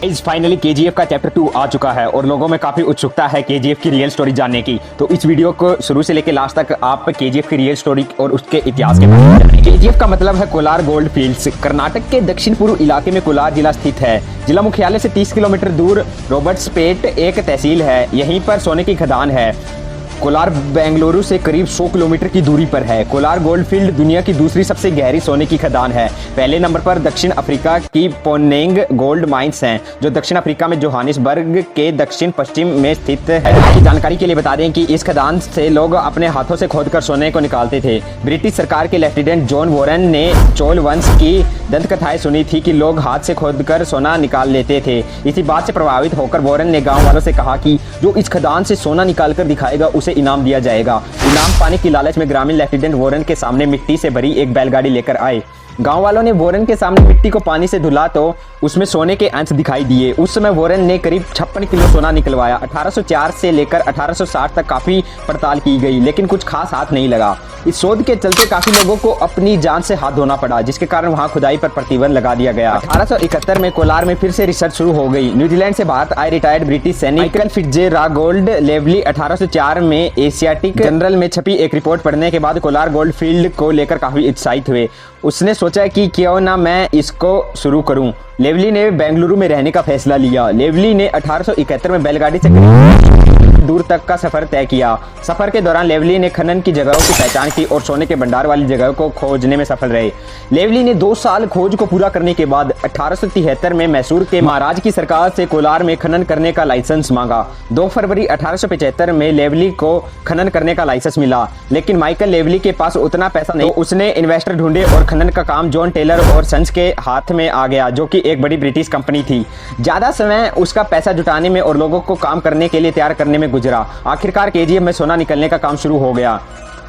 इस finally KGF का chapter 2 आ चुका है और लोगों में काफी उत्सुकता है केजीएफ की रियल स्टोरी जानने की। तो इस वीडियो को शुरू से लेकर लास्ट तक आप केजीएफ की रियल स्टोरी और उसके इतिहास के बारे में जानेंगे। केजीएफ का मतलब है कोलार गोल्ड फील्ड्स। कर्नाटक के दक्षिण पूर्व इलाके में कोलार जिला स्थित है। जिला मुख्यालय से 30 किलोमीटर दूर रॉबर्ट्सपेट एक तहसील है। यहीं पर सोने की खदान है। कोलार बेंगलुरु से करीब 100 किलोमीटर की दूरी पर है। कोलार गोल्ड फील्ड दुनिया की दूसरी सबसे गहरी सोने की खदान है। पहले नंबर पर दक्षिण अफ्रीका की पोनेंग गोल्ड माइंस हैं, जो दक्षिण अफ्रीका में जोहानिसबर्ग के दक्षिण पश्चिम में स्थित है। आपकी जानकारी के लिए बता दें कि इस खदान से लोग अपने हाथों से खोदकर सोने को निकालते थे। ब्रिटिश सरकार के लेफ्टिनेंट जॉन वॉरेन ने चोल वंश की दंतकथाएं सुनी थी कि लोग हाथ से खोदकर सोना निकाल लेते थे। इसी बात से प्रभावित होकर वॉरेन ने गाँव वालों से कहा कि जो इस खदान से सोना निकाल कर दिखाएगा उसे इनाम दिया जाएगा। इनाम पाने की लालच में ग्रामीण लेफ्टिनेंट वॉरेन के सामने मिट्टी से भरी एक बैलगाड़ी लेकर आए। गांव वालों ने वॉरेन के सामने मिट्टी को पानी से धुला तो उसमें सोने के अंश दिखाई दिए। उस समय वॉरेन ने करीब 56 किलो सोना निकलवाया। 1804 से लेकर 1860 तक काफी पड़ताल की गई, लेकिन कुछ खास हाथ नहीं लगा। इस शोध के चलते काफी लोगों को अपनी जान से हाथ धोना पड़ा, जिसके कारण वहां खुदाई पर प्रतिबंध लगा दिया गया। 1871 में कोलार में फिर से रिसर्च शुरू हो गई। न्यूजीलैंड से भारत आए रिटायर्ड ब्रिटिश सैनिक माइकल फिट्जराल्ड लेवली 1804 में एशियाटिक जनरल में छपी एक रिपोर्ट पढ़ने के बाद कोलार गोल्ड फील्ड को लेकर काफी उत्साहित हुए। उसने सोचा कि क्यों ना मैं इसको शुरू करूं। लेवली ने बेंगलुरु में रहने का फैसला लिया। लेवली ने 1871 में बैलगाड़ी से दूर तक का सफर तय किया। सफर के दौरान लेवली ने खनन की जगहों की पहचान की और सोने के भंडार वाली जगहों को खोजने में सफल रहे। लेवली ने 2 साल खोज को पूरा करने के बाद 1873 में मैसूर के महाराज की सरकार से कोलार में खनन करने का लाइसेंस मांगा। 2 फरवरी 1875 में लेवली को खनन करने का लाइसेंस मिला, लेकिन माइकल लेवली के पास उतना पैसा नहीं, तो उसने इन्वेस्टर ढूंढे और खनन का काम जॉन टेलर और सन्स के हाथ में आ गया, जो कि एक बड़ी ब्रिटिश कंपनी थी। ज्यादा समय उसका पैसा जुटाने में और लोगों को काम करने के लिए तैयार करने में गुजरा। आखिरकार केजीएफ में सोना निकलने का काम शुरू हो गया।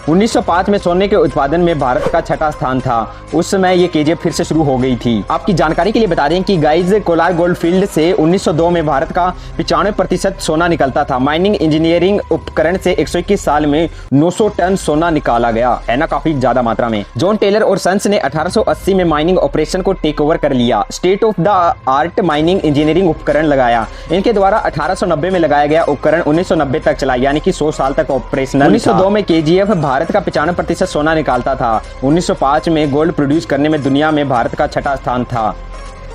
1905 में सोने के उत्पादन में भारत का 6ठा स्थान था। उस समय ये केजीएफ फिर से शुरू हो गई थी। आपकी जानकारी के लिए बता दें कि गाइज कोलार गोल्ड फील्ड से 1902 में भारत का 95% सोना निकलता था। माइनिंग इंजीनियरिंग उपकरण से 121 साल में 900 टन सोना निकाला गया है ना, काफी ज्यादा मात्रा में। जॉन टेलर और सन्स ने 1880 में माइनिंग ऑपरेशन को टेक ओवर कर लिया। State of the art mining engineering उपकरण लगाया। इनके द्वारा 1890 में लगाया गया उपकरण 1990 तक चला, यानी कि 100 साल तक ऑपरेशनल। 1902 में केजीएफ भारत का 95% सोना निकालता था। 1905 में गोल्ड प्रोड्यूस करने में दुनिया में भारत का 6ठा स्थान था।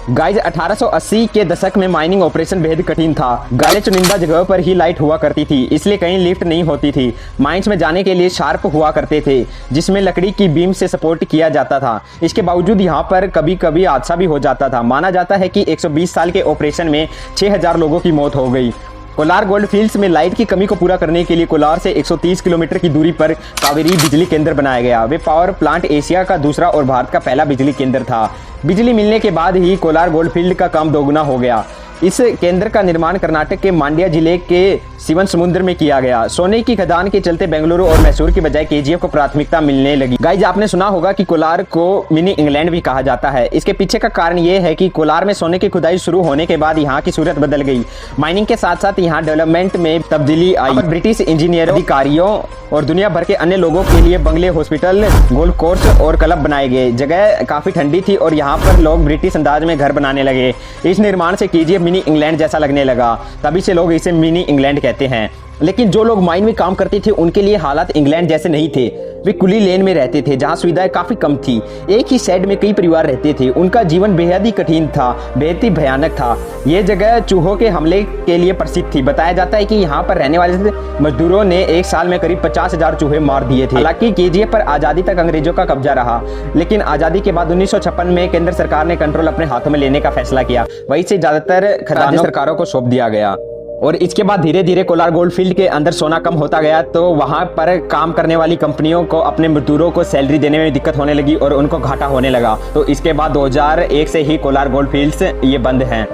गाइज 1880 के दशक में माइनिंग ऑपरेशन बेहद कठिन था। गाले चुनिंदा जगहों पर ही लाइट हुआ करती थी, इसलिए कहीं लिफ्ट नहीं होती थी। माइंस में जाने के लिए शार्प हुआ करते थे, जिसमें लकड़ी की बीम से सपोर्ट किया जाता था। इसके बावजूद यहाँ पर कभी कभी हादसा भी हो जाता था। माना जाता है कि 120 साल के ऑपरेशन में 6000 लोगों की मौत हो गई। कोलार गोल्ड फील्ड्स में लाइट की कमी को पूरा करने के लिए कोलार से 130 किलोमीटर की दूरी पर कावेरी बिजली केंद्र बनाया गया। वे पावर प्लांट एशिया का दूसरा और भारत का पहला बिजली केंद्र था। बिजली मिलने के बाद ही कोलार गोल्ड फील्ड का काम दोगुना हो गया। इस केंद्र का निर्माण कर्नाटक के मांड्या जिले के शिवन समुद्र में किया गया। सोने की खदान के चलते बेंगलुरु और मैसूर की बजाय केजीएफ को प्राथमिकता मिलने लगी। गाइज आपने सुना होगा कि कोलार को मिनी इंग्लैंड भी कहा जाता है। इसके पीछे का कारण यह है कि कोलार में सोने की खुदाई शुरू होने के बाद यहाँ की सूरत बदल गई। माइनिंग के साथ साथ यहाँ डेवलपमेंट में तब्दीली आई। ब्रिटिश इंजीनियरों, अधिकारियों और दुनिया भर के अन्य लोगों के लिए बंगले, हॉस्पिटल, गोल्फ कोर्स और क्लब बनाए गए। जगह काफी ठंडी थी और यहाँ पर लोग ब्रिटिश अंदाज में घर बनाने लगे। इस निर्माण से केजीएफ मिनी इंग्लैंड जैसा लगने लगा, तभी से लोग इसे मिनी इंग्लैंड कहते हैं। लेकिन जो लोग माइन में काम करते थे उनके लिए हालात इंग्लैंड जैसे नहीं थे। वे कुली लेन में रहते थे, जहां सुविधाएं काफी कम थी। एक ही शेड में कई परिवार रहते थे। उनका जीवन बेहद ही कठिन था, बेहद ही भयानक था। ये जगह चूहों के हमले के लिए प्रसिद्ध थी। बताया जाता है कि यहाँ पर रहने वाले मजदूरों ने एक साल में करीब 50,000 चूहे मार दिए थे। हालांकि केजीएफ पर आजादी तक अंग्रेजों का कब्जा रहा, लेकिन आजादी के बाद 1956 में केंद्र सरकार ने कंट्रोल अपने हाथों में लेने का फैसला किया। वहीं से ज्यादातर खदानें सरकारों को सौंप दिया गया और इसके बाद धीरे धीरे कोलार गोल्ड फील्ड के अंदर सोना कम होता गया, तो वहां पर काम करने वाली कंपनियों को अपने मजदूरों को सैलरी देने में दिक्कत होने लगी और उनको घाटा होने लगा। तो इसके बाद 2001 से ही कोलार गोल्ड फील्ड्स ये बंद हैं।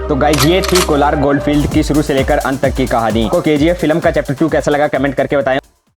तो गाइज ये थी कोलार गोल्ड फील्ड की शुरू से लेकर अंत तक की कहानी। को केजीएफ फिल्म का चैप्टर 2 कैसा लगा कमेंट करके बताएं।